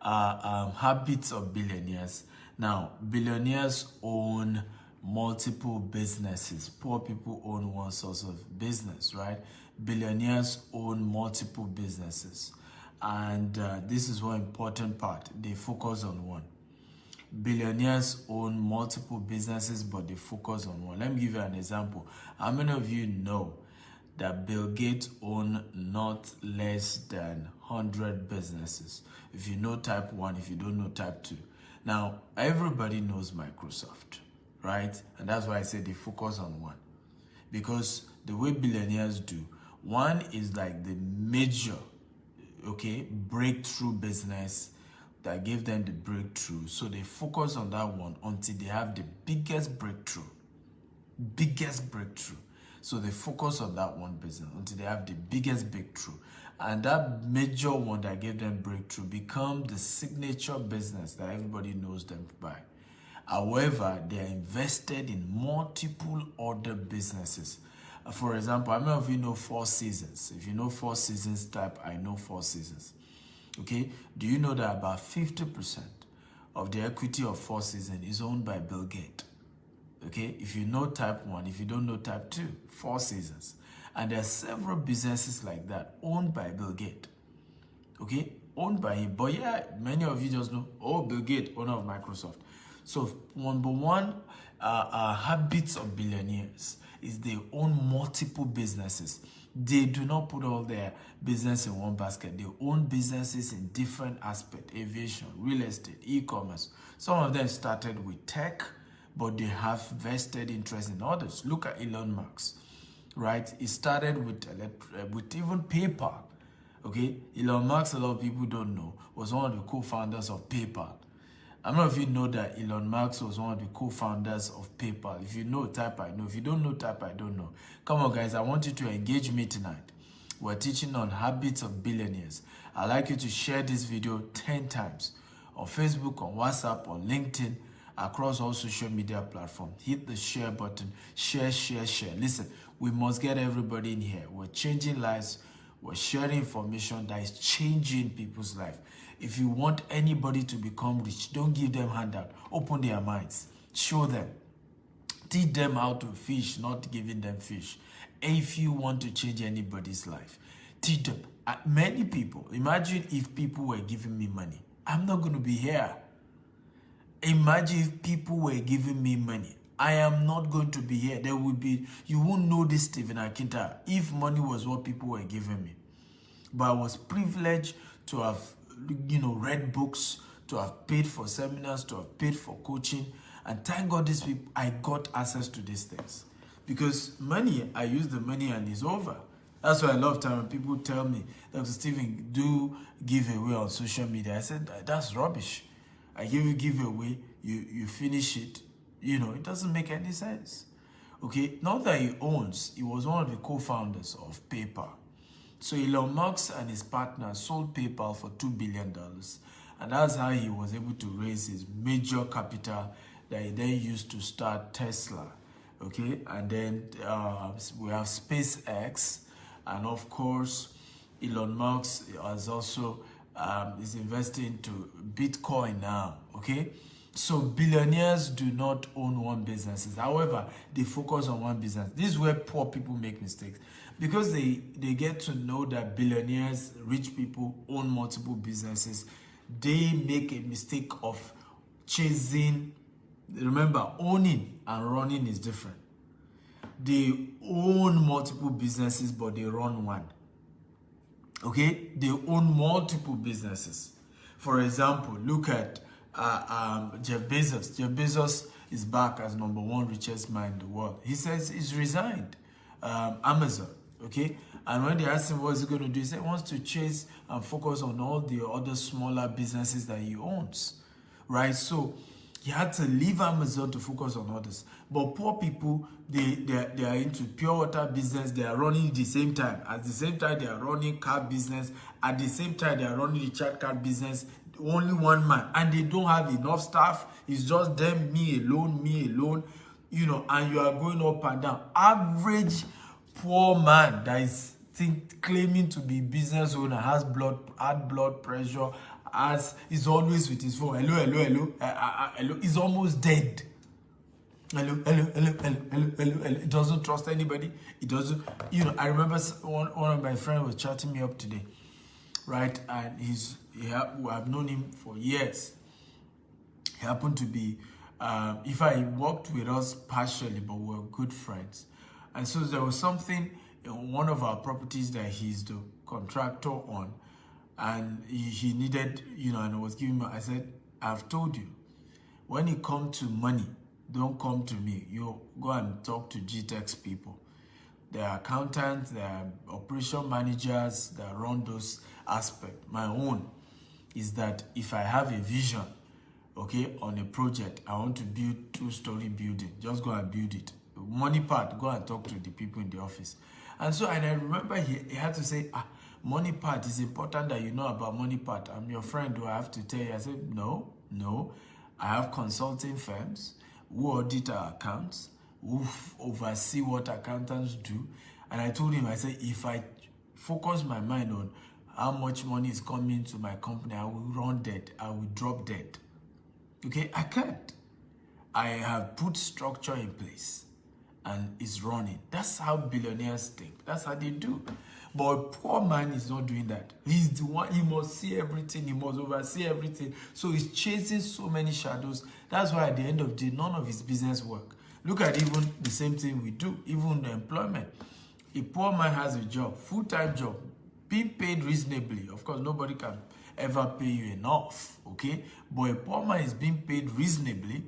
Habits of billionaires. Now, billionaires own multiple businesses. Poor people own one source of business, right? Billionaires own multiple businesses. And this is one important part. They focus on one. Billionaires own multiple businesses, but they focus on one. Let me give you an example. How many of you know that Bill Gates owns not less than 100 businesses? If you know type 1, if you don't know type 2. Now, everybody knows Microsoft, right? And that's why I say they focus on one. Because the way billionaires do, one is like the major, breakthrough business that gave them the breakthrough. So they focus on that one until they have the biggest breakthrough. So they focus on that one business until they have the biggest breakthrough. And that major one that gave them breakthrough becomes the signature business that everybody knows them by. However, they are invested in multiple other businesses. For example, how many of you know Four Seasons? If you know Four Seasons type, I know Four Seasons. Okay, do you know that about 50% of the equity of Four Seasons is owned by Bill Gates? Okay, if you know type 1, if you don't know type 2, Four Seasons. And there are several businesses like that owned by Bill Gates. Okay, owned by him. But yeah, many of you just know, oh, Bill Gates, owner of Microsoft. So number one, habits of billionaires is they own multiple businesses. They do not put all their business in one basket. They own businesses in different aspects: aviation, real estate, e-commerce. Some of them started with tech, but they have vested interest in others. Look at Elon Musk, right? He started with even PayPal. Okay, Elon Musk, a lot of people don't know, was one of the co-founders of PayPal. I don't know if you know that Elon Musk was one of the co-founders of PayPal. If you know, type I know. If you don't know, type I don't know. Come on, guys, I want you to engage me tonight. We're teaching on habits of billionaires. I'd like you to share this video 10 times on Facebook, on WhatsApp, on LinkedIn, across all social media platforms. Hit the share button. Share. Listen, we must get everybody in here. We're changing lives. We're sharing information that is changing people's life. If you want anybody to become rich, don't give them handout. Open their minds. Show them. Teach them how to fish, not giving them fish. If you want to change anybody's life, teach them. Many people, imagine if people were giving me money. I'm not going to be here. Imagine if people were giving me money. I am not going to be here. There will be, you won't know this Stephen Akinta if money was what people were giving me. But I was privileged to have, read books, to have paid for seminars, to have paid for coaching. And thank God these people, I got access to these things. Because money, I use the money and it's over. That's why I love time when people tell me, Dr. Stephen, do give away on social media. I said, that's rubbish. I give you giveaway, you finish it. It doesn't make any sense. Okay, not that he was one of the co-founders of PayPal. So Elon Musk and his partner sold PayPal for $2 billion. And that's how he was able to raise his major capital that he then used to start Tesla. Okay, and then we have SpaceX. And of course, Elon Musk has also is investing into Bitcoin now. Okay, so billionaires do not own one business. However, they focus on one business. This is where poor people make mistakes. Because they get to know that billionaires, rich people own multiple businesses, they make a mistake of chasing. Remember, owning and running is different. They own multiple businesses, but they run one. Okay? They own multiple businesses. For example, look at Jeff Bezos. Jeff Bezos is back as #1 richest man in the world. He says he's resigned Amazon. Okay, and when they asked him what's he going to do, he said he wants to chase and focus on all the other smaller businesses that he owns, right? So he had to leave Amazon to focus on others. But poor people, they are into pure water business. They are running at the same time. At the same time, they are running car business. At the same time, they are running the chat card business. Only one man, and they don't have enough staff. It's just them, me alone. And you are going up and down. Average poor man that is claiming to be business owner, has blood pressure, as he's always with his phone. Hello, hello, hello, hello. He's almost dead. Hello, hello, hello, hello, hello, hello, hello. He doesn't trust anybody. He doesn't, I remember one of my friends was chatting me up today, right? And I've known him for years. He happened to be, if I worked with us partially, but we were good friends. And so there was something in one of our properties that he's the contractor on, and he needed, and I was giving him, I said, I've told you, when it comes to money, don't come to me. You go and talk to GTEX people. There are accountants, there are operation managers that run those aspects. My own is that if I have a vision, okay, on a project, I want to build 2-story building, just go and build it. Money part, go and talk to the people in the office. And I remember he had to say, money part is important that you know about money part. I'm your friend, do I have to tell you? I said, no. I have consulting firms who audit our accounts, who oversee what accountants do. And I told him, I said, if I focus my mind on how much money is coming to my company, I will run dead, I will drop dead. Okay, I can't. I have put structure in place and it's running. That's how billionaires think. That's how they do. But a poor man is not doing that. He's the one, he must see everything, he must oversee everything. So he's chasing so many shadows. That's why at the end of the day, none of his business work. Look at even the same thing we do, even the employment. A poor man has a job, full-time job, being paid reasonably. Of course, nobody can ever pay you enough, okay? But a poor man is being paid reasonably,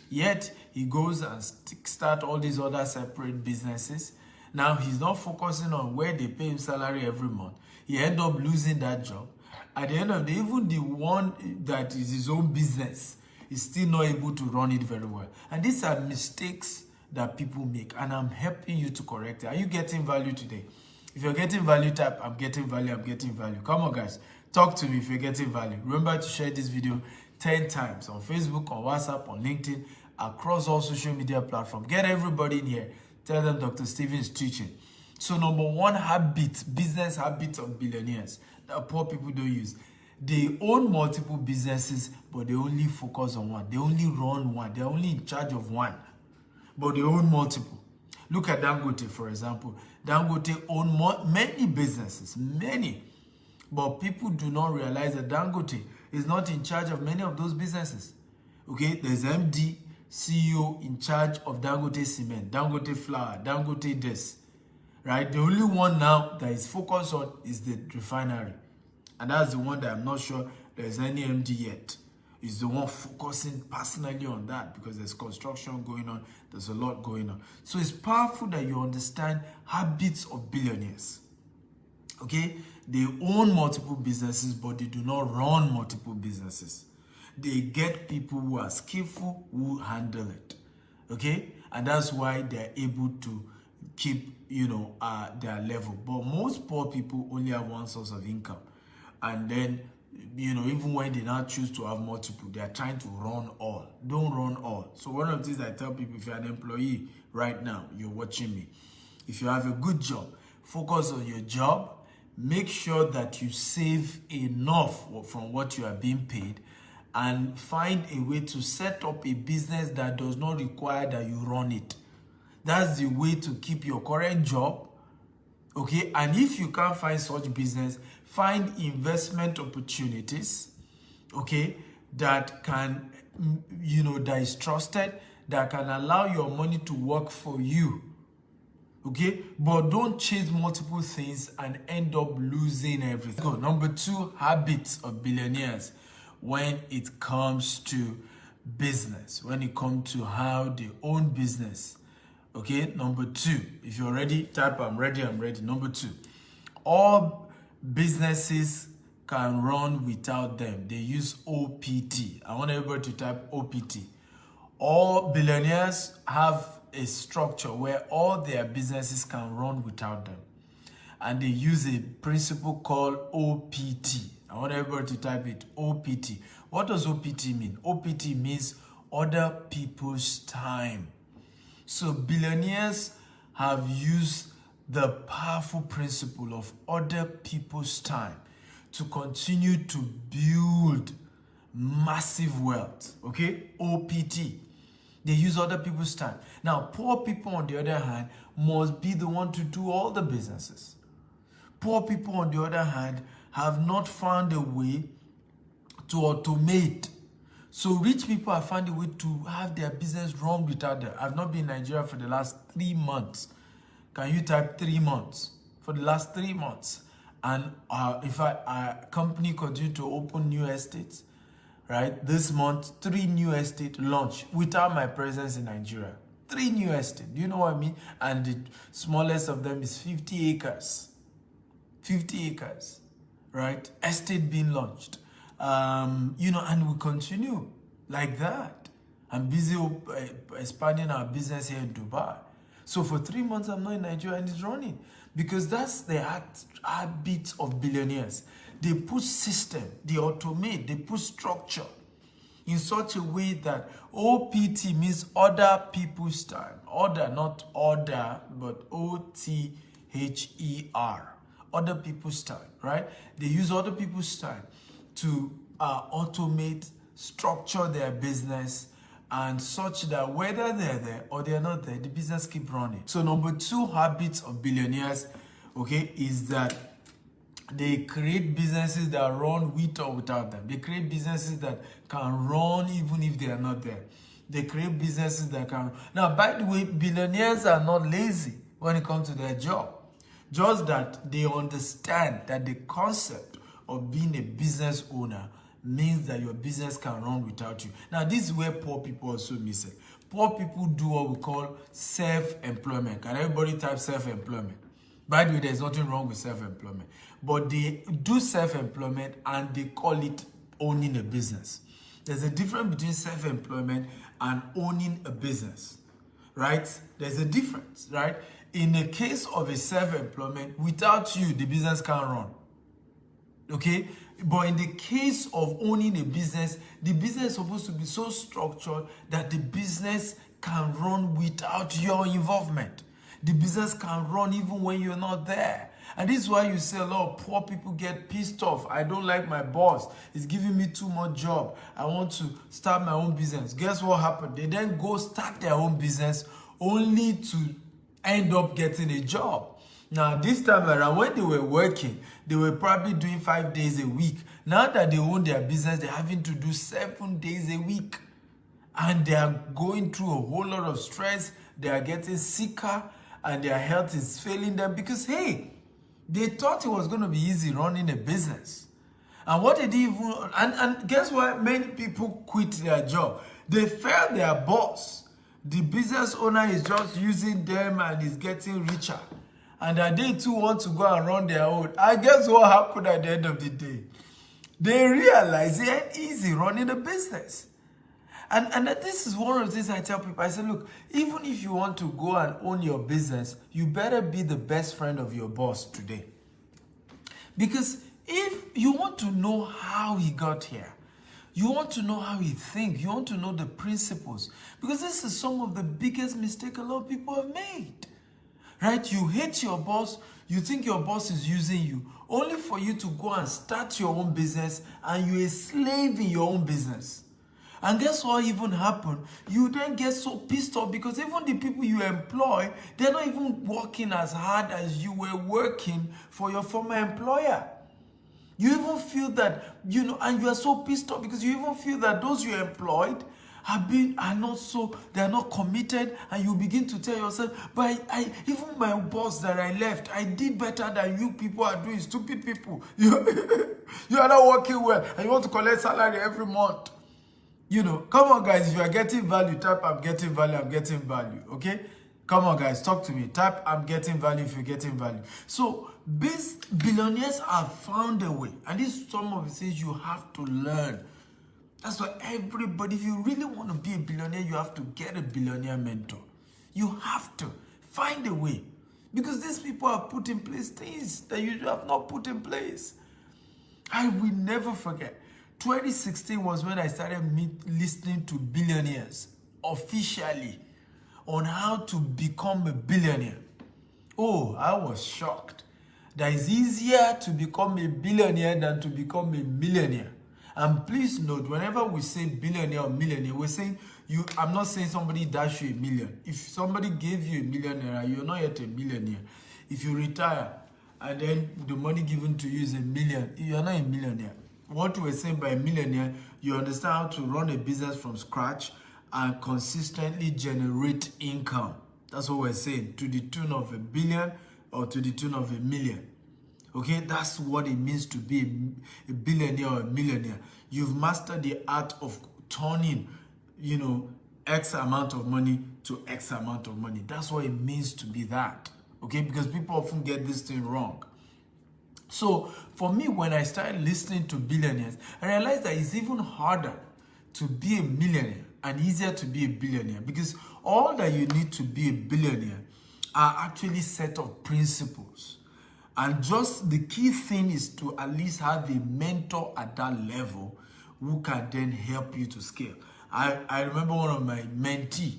yet he goes and start all these other separate businesses. Now, he's not focusing on where they pay him salary every month. He end up losing that job. At the end of the day, even the one that is his own business is still not able to run it very well. And these are mistakes that people make, and I'm helping you to correct it. Are you getting value today? If you're getting value, type, I'm getting value, I'm getting value. Come on, guys. Talk to me if you're getting value. Remember to share this video 10 times on Facebook, on WhatsApp, on LinkedIn, across all social media platforms. Get everybody in here. Tell them Dr. Steven is teaching. So number one habit, business habit of billionaires that poor people don't use. They own multiple businesses, but they only focus on one. They only run one. They're only in charge of one, but they own multiple. Look at Dangote, for example. Dangote own many businesses, many. But people do not realize that Dangote is not in charge of many of those businesses. Okay, there's MD, CEO in charge of Dangote Cement, Dangote Flour, Dangote this, right? The only one now that is focused on is the refinery. And that's the one that I'm not sure there's any MD yet. Is the one focusing personally on that because there's construction going on, there's a lot going on. So it's powerful that you understand habits of billionaires. Okay? They own multiple businesses, but they do not run multiple businesses. They get people who are skillful, who handle it. Okay? And that's why they're able to keep, their level. But most poor people only have one source of income. And then, even when they now choose to have multiple, they are trying to run all. Don't run all. So one of the things I tell people, if you're an employee right now, you're watching me. If you have a good job, focus on your job. Make sure that you save enough from what you are being paid and find a way to set up a business that does not require that you run it. That's the way to keep your current job, okay? And if you can't find such business, find investment opportunities, okay, that can, that is trusted, that can allow your money to work for you. Okay, but don't chase multiple things and end up losing everything. So, number 2 habits of billionaires when it comes to business, when it comes to how they own business. Okay, number 2, if you're ready, type I'm ready, I'm ready. Number 2, all businesses can run without them. They use OPT. I want everybody to type OPT. All billionaires have a structure where all their businesses can run without them. And they use a principle called OPT. I want everybody to type it, OPT. What does OPT mean? OPT means other people's time. So billionaires have used the powerful principle of other people's time to continue to build massive wealth. Okay, OPT. They use other people's time. Now, poor people, on the other hand, must be the one to do all the businesses. Poor people, on the other hand, have not found a way to automate. So rich people have found a way to have their business run without them. I've not been in Nigeria for the last 3 months. Can you type 3 months? For the last 3 months. And if a company continue to open new estates, right? This month, 3 new estates launch without my presence in Nigeria. 3 new estates. Do you know what I mean? And the smallest of them is 50 acres. 50 acres, right? Estate being launched. You know, and we continue like that. I'm busy expanding our business here in Dubai. So for 3 months, I'm not in Nigeria and it's running. Because that's the habit of billionaires. They put system, they automate, they put structure in such a way that OPT means other people's time. Order, not order, but OTHER. Other people's time, right? They use other people's time to automate, structure their business, and such that whether they're there or they're not there, the business keep running. So number 2 habits of billionaires, okay, is that they create businesses that run with or without them. They create businesses that can run even if they are not there. They create businesses that can... Now, by the way, billionaires are not lazy when it comes to their job. Just that they understand that the concept of being a business owner means that your business can run without you. Now, this is where poor people also miss it. Poor people do what we call self-employment. Can everybody type self-employment? By the way, there's nothing wrong with self-employment. But they do self-employment and they call it owning a business. There's a difference between self-employment and owning a business, right? There's a difference, right? In the case of a self-employment, without you, the business can't run. Okay? But in the case of owning a business, the business is supposed to be so structured that the business can run without your involvement. The business can run even when you're not there. And this is why you see a lot of poor people get pissed off. I don't like my boss. He's giving me too much job. I want to start my own business. Guess what happened? They then go start their own business only to end up getting a job. Now, this time around, when they were working, they were probably doing 5 days a week. Now that they own their business, they're having to do 7 days a week. And they are going through a whole lot of stress. They are getting sicker and their health is failing them because, hey, they thought it was going to be easy running a business. And what did even... And guess what? Many people quit their job. They failed their boss. The business owner is just using them and is getting richer. And that they too want to go and run their own. I guess what happened at the end of the day? They realized it ain't easy running a business. And this is one of the things I tell people. I say, look, even if you want to go and own your business, you better be the best friend of your boss today. Because if you want to know how he got here, you want to know how he thinks, you want to know the principles. Because this is some of the biggest mistakes a lot of people have made. Right? You hate your boss, you think your boss is using you, only for you to go and start your own business and you're a slave in your own business. And guess what even happened? You then get so pissed off because even the people you employ, they're not even working as hard as you were working for your former employer. You even feel that, you know, and you are so pissed off because you even feel that those you employed are not committed, and you begin to tell yourself, but even my boss that I left, I did better than you people are doing, stupid people. You are not working well, and you want to collect salary every month. You know, come on guys, if you are getting value, type I'm getting value, I'm getting value, okay? Come on guys, talk to me. Type I'm getting value if you're getting value. So, billionaires have found a way, and this is some of the things you have to learn. That's why everybody, if you really want to be a billionaire, you have to get a billionaire mentor. You have to find a way. Because these people have put in place things that you have not put in place. I will never forget. 2016 was when I started listening to billionaires officially on how to become a billionaire. Oh, I was shocked. that it's easier to become a billionaire than to become a millionaire. And please note, whenever we say billionaire or millionaire, we're saying I'm not saying somebody dash you $1 million. If somebody gave you $1 million, you're not yet a millionaire. If you retire and then the money given to you is $1 million, you're not a millionaire. What we're saying by a millionaire, you understand how to run a business from scratch and consistently generate income. That's what we're saying, to the tune of $1 billion or to the tune of $1 million. Okay, that's what it means to be a billionaire or a millionaire. You've mastered the art of turning, X amount of money to X amount of money. That's what it means to be that. Okay, because people often get this thing wrong. So for me, when I started listening to billionaires, I realized that it's even harder to be a millionaire and easier to be a billionaire, because all that you need to be a billionaire are actually set of principles. And just the key thing is to at least have a mentor at that level who can then help you to scale. I remember one of my mentees,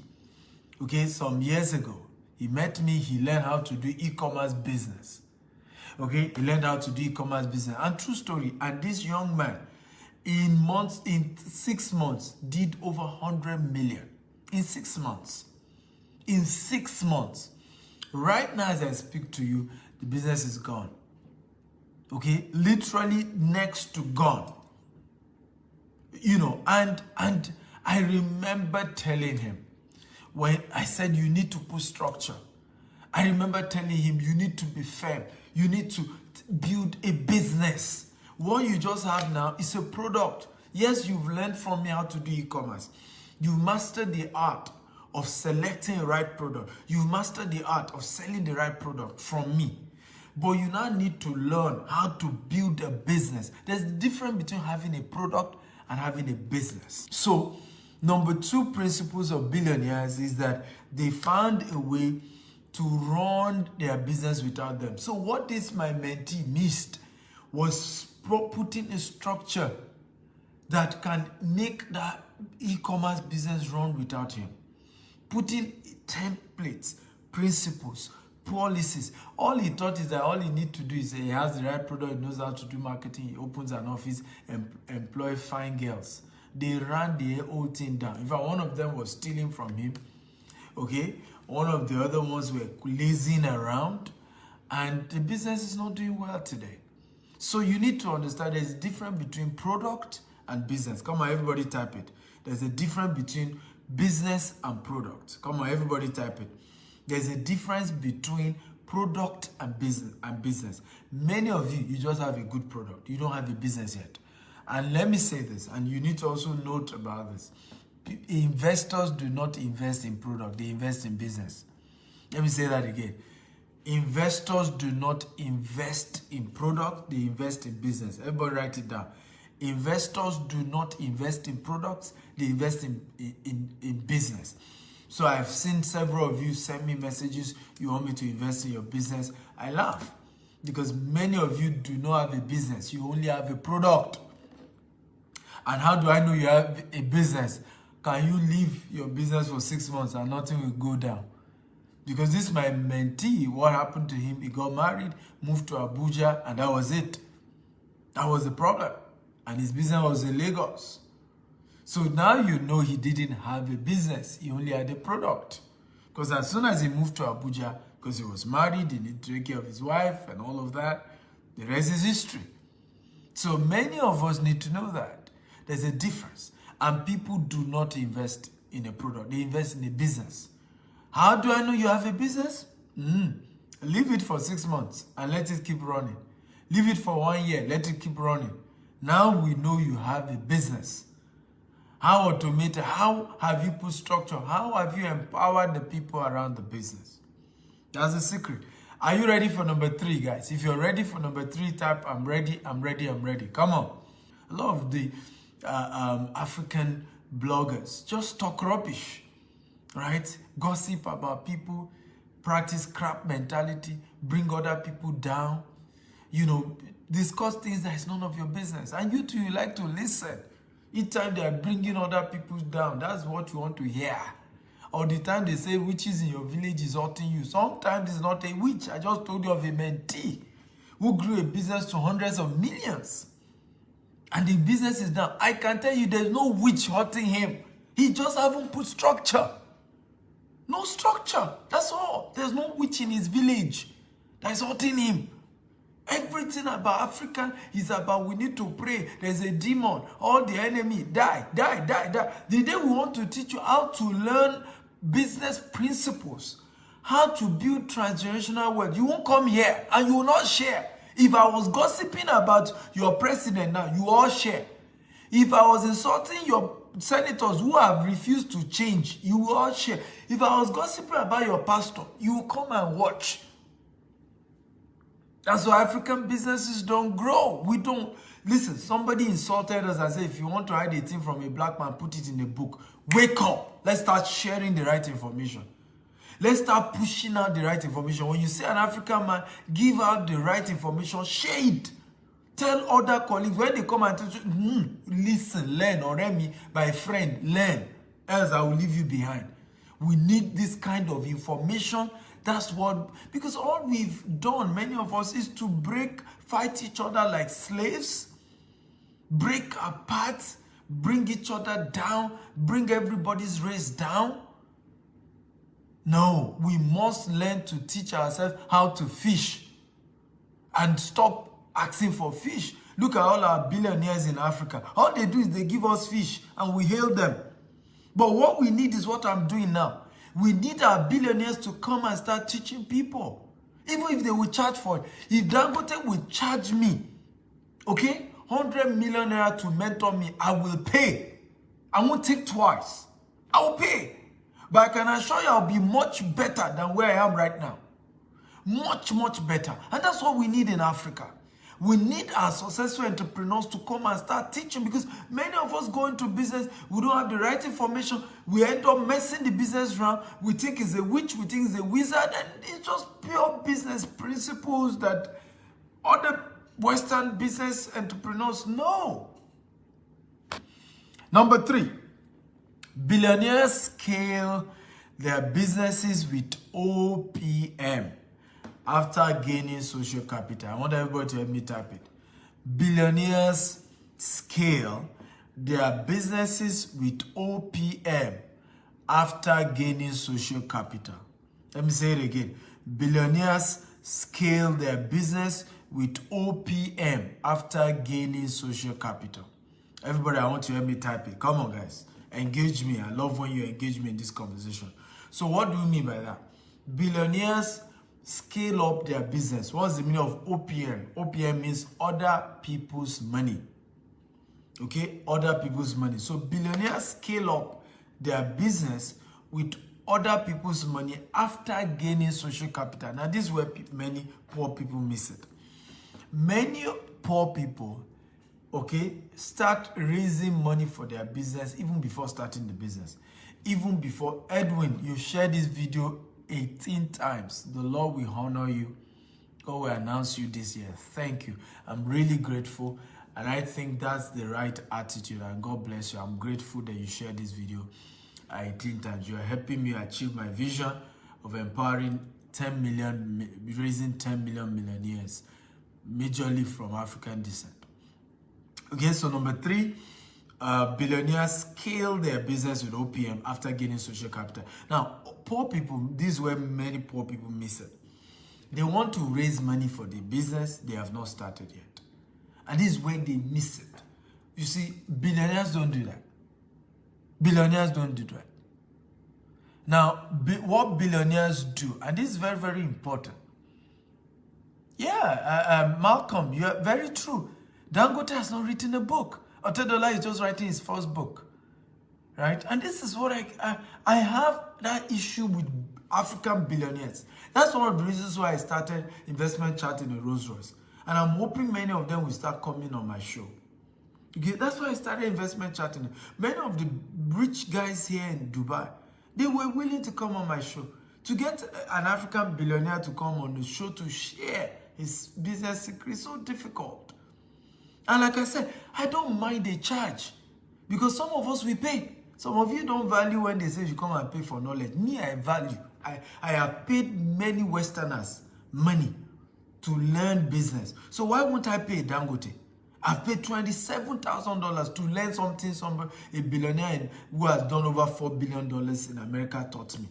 okay, some years ago. He met me, he learned how to do e-commerce business. Okay, he learned how to do e-commerce business. And true story, and this young man, in 6 months, did over 100 million. In 6 months. In 6 months. Right now, as I speak to you, the business is gone. Okay, literally next to gone. And I remember telling him, when I said you need to put structure, I remember telling him you need to be firm. You need to build a business. What you just have now is a product. Yes, you've learned from me how to do e-commerce. You've mastered the art of selecting the right product. You've mastered the art of selling the right product from me. But you now need to learn how to build a business. There's a difference between having a product and having a business. So, number 2 principles of billionaires is that they found a way to run their business without them. So what this my mentee missed was putting a structure that can make that e-commerce business run without him. Putting templates, principles, policies. All he thought is that all he needs to do is he has the right product, he knows how to do marketing, he opens an office and employ fine girls. They ran the whole thing down. In fact, one of them was stealing from him. Okay, one of the other ones were lazing around, and the business is not doing well today. So you need to understand there's a difference between product and business. Come on, everybody type it. There's a difference between business and product. Come on, everybody type it. There's a difference between product and business. Many of you just have a good product. You don't have a business yet. And let me say this, and you need to also note about this. Investors do not invest in product, they invest in business. Let me say that again. Investors do not invest in product, they invest in business. Everybody write it down. Investors do not invest in products, they invest in business. So I've seen several of you send me messages, you want me to invest in your business. I laugh, because many of you do not have a business, you only have a product. And how do I know you have a business? Can you leave your business for 6 months and nothing will go down? Because this is my mentee. What happened to him? He got married, moved to Abuja, and that was it. That was the problem. And his business was in Lagos. So now you know he didn't have a business. He only had a product. Because as soon as he moved to Abuja, because he was married, he needed to take care of his wife and all of that, the rest is history. So many of us need to know that. There's a difference. And people do not invest in a product. They invest in a business. How do I know you have a business? Leave it for 6 months and let it keep running. Leave it for 1 year. Let it keep running. Now we know you have a business. How automated? How have you put structure? How have you empowered the people around the business? That's the secret. Are you ready for number 3, guys? If you're ready for number 3, type I'm ready, I'm ready, I'm ready. Come on. A lot of the African bloggers just talk rubbish, right? Gossip about people, practice crap mentality, bring other people down, discuss things that is none of your business. And you too, you like to listen. Each time they are bringing other people down, that's what you want to hear. Or the time they say witches in your village is hurting you. Sometimes it's not a witch. I just told you of a mentee who grew a business to hundreds of millions. And the business is down. I can tell you there's no witch hurting him. He just haven't put structure. No structure. That's all. There's no witch in his village that is hurting him. Everything about African is about we need to pray. There's a demon. All the enemy. Die. The day we want to teach you how to learn business principles, how to build transgenerational wealth, you won't come here and you will not share. If I was gossiping about your president now, you all share. If I was insulting your senators who have refused to change, you will all share. If I was gossiping about your pastor, you will come and watch. That's why African businesses don't grow. We don't. Listen, somebody insulted us and said, if you want to hide a thing from a black man, put it in a book. Wake up. Let's start sharing the right information. Let's start pushing out the right information. When you see an African man, give out the right information, share it. Tell other colleagues when they come and tell you, listen, learn, or me, my friend, learn. Else I will leave you behind. We need this kind of information. That's what, because all we've done, many of us, is to fight each other like slaves, break apart, bring each other down, bring everybody's race down. No, we must learn to teach ourselves how to fish and stop asking for fish. Look at all our billionaires in Africa. All they do is they give us fish and we hail them. But what we need is what I'm doing now. We need our billionaires to come and start teaching people. Even if they will charge for it. If Dangote will charge me, okay, 100 million naira to mentor me, I will pay. I won't take twice. I will pay. But I can assure you I'll be much better than where I am right now. Much, much better. And that's what we need in Africa. We need our successful entrepreneurs to come and start teaching, because many of us go into business, we don't have the right information, we end up messing the business around, we think it's a witch, we think it's a wizard, and it's just pure business principles that other Western business entrepreneurs know. Number 3, billionaires scale their businesses with OPM. After gaining social capital. I want everybody to help me type it. Billionaires scale their businesses with OPM after gaining social capital. Let me say it again. Billionaires scale their business with OPM after gaining social capital. Everybody, I want you to help me type it. Come on, guys. Engage me. I love when you engage me in this conversation. So what do you mean by that? Billionaires scale up their business. What's the meaning of OPM? OPM means other people's money. Okay? Other people's money. So billionaires scale up their business with other people's money after gaining social capital. Now, this is where many poor people miss it. Many poor people, okay, start raising money for their business even before starting the business. Even before. Edwin, you shared this video 18 times. The Lord will honor you. God will announce you this year. Thank you. I'm really grateful, and I think that's the right attitude, and God bless you. I'm grateful that you shared this video 18 times. You are helping me achieve my vision of empowering 10 million, raising 10 million millionaires, majorly from African descent. Okay, so number 3, billionaires scale their business with OPM after gaining social capital. Now, poor people, this is where many poor people miss it. They want to raise money for the business they have not started yet. And this is where they miss it. You see, billionaires don't do that. Billionaires don't do that. Now, what billionaires do, and this is very, very important. Yeah, Malcolm, you're very true. Dangote has not written a book. Otedola is just writing his first book. Right? And this is what I have that issue with African billionaires. That's one of the reasons why I started Investment Chat in a Rolls Royce. And I'm hoping many of them will start coming on my show. Okay? That's why I started Investment Chat. Many of the rich guys here in Dubai, they were willing to come on my show. To get an African billionaire to come on the show to share his business secrets is so difficult. And like I said, I don't mind the charge. Because some of us, we pay. Some of you don't value when they say you come and pay for knowledge. Me, I value. I have paid many Westerners money to learn business. So why won't I pay Dangote? I've paid $27,000 to learn something a billionaire who has done over $4 billion in America taught me.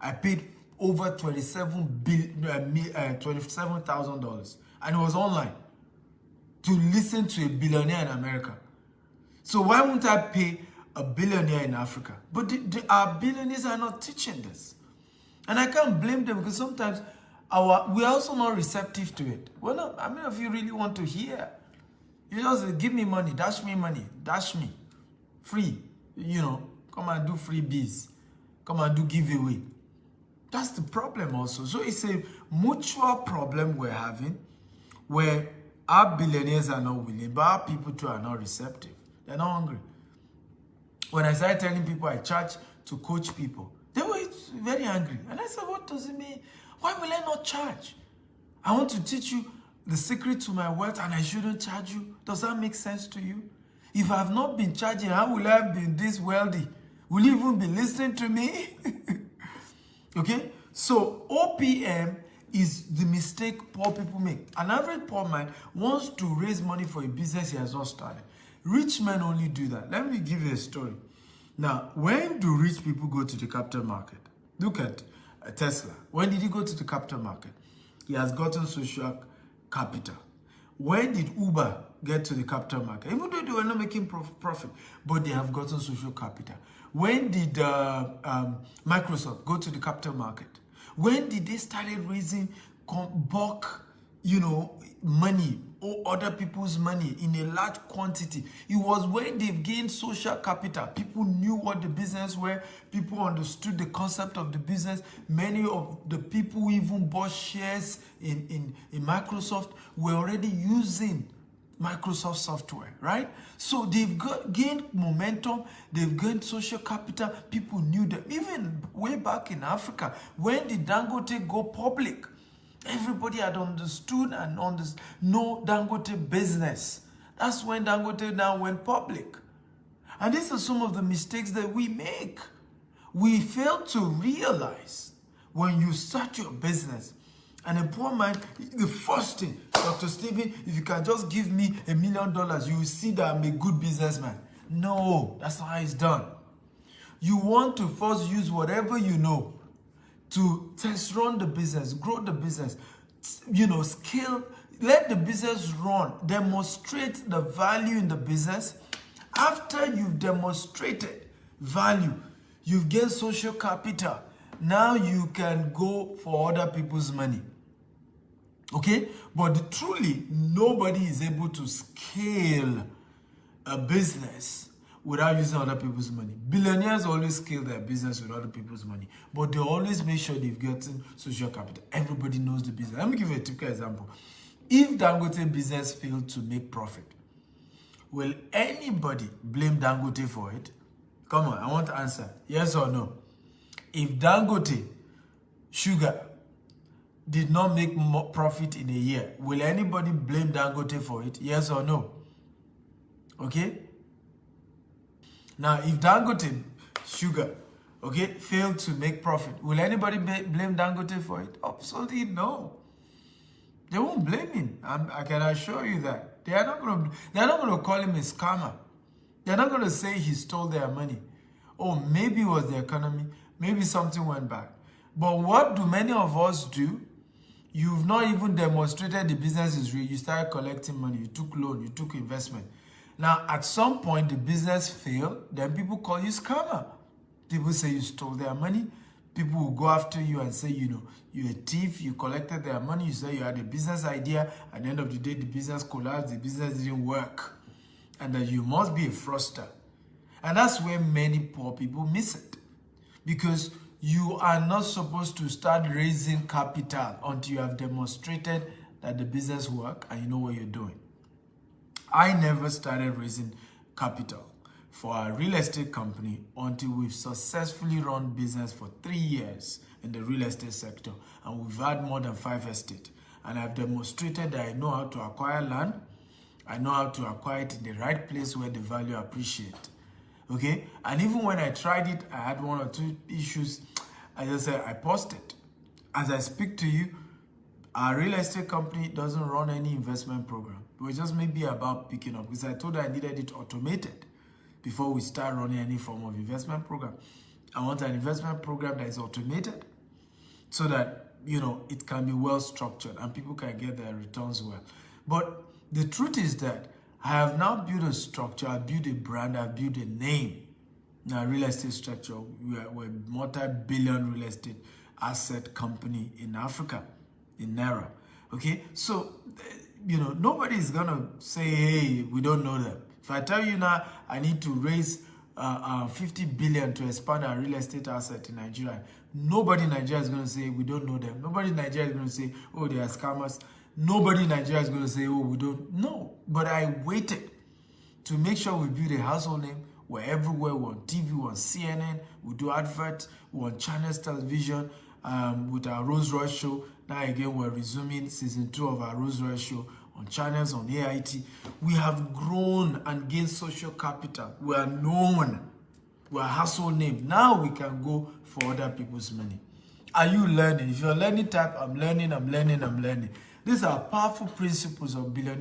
I paid over $27,000 and it was online to listen to a billionaire in America. So why won't I pay a billionaire in Africa? But our billionaires are not teaching this. And I can't blame them because sometimes we're also not receptive to it. Well, no, I mean, if you really want to hear, you just give me money, dash me, free, come and do freebies, come and do giveaway. That's the problem also. So it's a mutual problem we're having where our billionaires are not willing, but our people too are not receptive. They're not hungry. When I started telling people I charge to coach people, they were very angry. And I said, what does it mean? Why will I not charge? I want to teach you the secret to my wealth and I shouldn't charge you. Does that make sense to you? If I have not been charging, how will I be this wealthy? Will you even be listening to me? Okay? So OPM is the mistake poor people make. An average poor man wants to raise money for a business he has not started. Rich men only do that. Let me give you a story. Now, when do rich people go to the capital market? Look at Tesla. When did he go to the capital market? He has gotten social capital. When did Uber get to the capital market? Even though they were not making profit, but they have gotten social capital. When did Microsoft go to the capital market? When did they started raising bulk, money or other people's money in a large quantity? It was when they've gained social capital. People knew what the business were. People understood the concept of the business. Many of the people who even bought shares in Microsoft were already using Microsoft software, right? So they've gained momentum, they've gained social capital, people knew them. Even way back in Africa, when did Dangote go public? Everybody had understood and know Dangote business. That's when Dangote now went public. And these are some of the mistakes that we make. We fail to realize when you start your business, and a poor man, the first thing, Dr. Stephen, if you can just give me $1 million, you will see that I'm a good businessman. No, that's not how it's done. You want to first use whatever you know to test run the business, grow the business, scale, let the business run, demonstrate the value in the business. After you've demonstrated value, you've gained social capital, now you can go for other people's money. Okay? But truly, nobody is able to scale a business without using other people's money. Billionaires always scale their business with other people's money, but they always make sure they've gotten social capital. Everybody knows the business. Let me give you a typical example. If Dangote business failed to make profit, will anybody blame Dangote for it? Come on, I want to answer. Yes or no? If Dangote Sugar did not make more profit in a year, will anybody blame Dangote for it? Yes or no? Okay? Now, if Dangote Sugar, failed to make profit, will anybody blame Dangote for it? Absolutely no. They won't blame him. I can assure you that. They're not going to call him a scammer. They're not going to say he stole their money. Oh, maybe it was the economy. Maybe something went bad. But what do many of us do? You've not even demonstrated the business is real. You started collecting money. You took loan. You took investment. Now, at some point, the business failed. Then people call you scammer. People say you stole their money. People will go after you and say, you're a thief. You collected their money. You say you had a business idea. At the end of the day, the business collapsed. The business didn't work. And that you must be a fraudster. And that's where many poor people miss it. Because you are not supposed to start raising capital until you have demonstrated that the business works and you know what you're doing. I never started raising capital for a real estate company until we've successfully run business for 3 years in the real estate sector. And we've had more than 5 estates. And I've demonstrated that I know how to acquire land. I know how to acquire it in the right place where the value appreciates. Okay? And even when I tried it, I had 1 or 2 issues. I just said, I paused it. As I speak to you, Our real estate company doesn't run any investment program. It was just maybe about picking up, because I told her I needed it automated before we start running any form of investment program. I want an investment program that is automated so that, it can be well structured and people can get their returns well. But the truth is that I have now built a structure, I've built a brand, I've built a name. Now, real estate structure, we're a multi-billion real estate asset company in Africa, in Naira. Okay, so, nobody is gonna say, hey, we don't know them. If I tell you now, I need to raise 50 billion to expand our real estate asset in Nigeria, nobody in Nigeria is going to say, we don't know them. Nobody in Nigeria is going to say, oh, they are scammers. Nobody in Nigeria is going to say, oh, we don't know. But I waited to make sure we build a household name. We're everywhere. We're on TV, we're on CNN, we do adverts, we're on Channels Television with our Rolls Royce show. Now again, we're resuming season 2 of our Rolls Royce show on channels, on AIT. We have grown and gained social capital. We are known. We're a household name. Now we can go for other people's money. Are you learning? If you're learning type, I'm learning. These are powerful principles of Billionaires.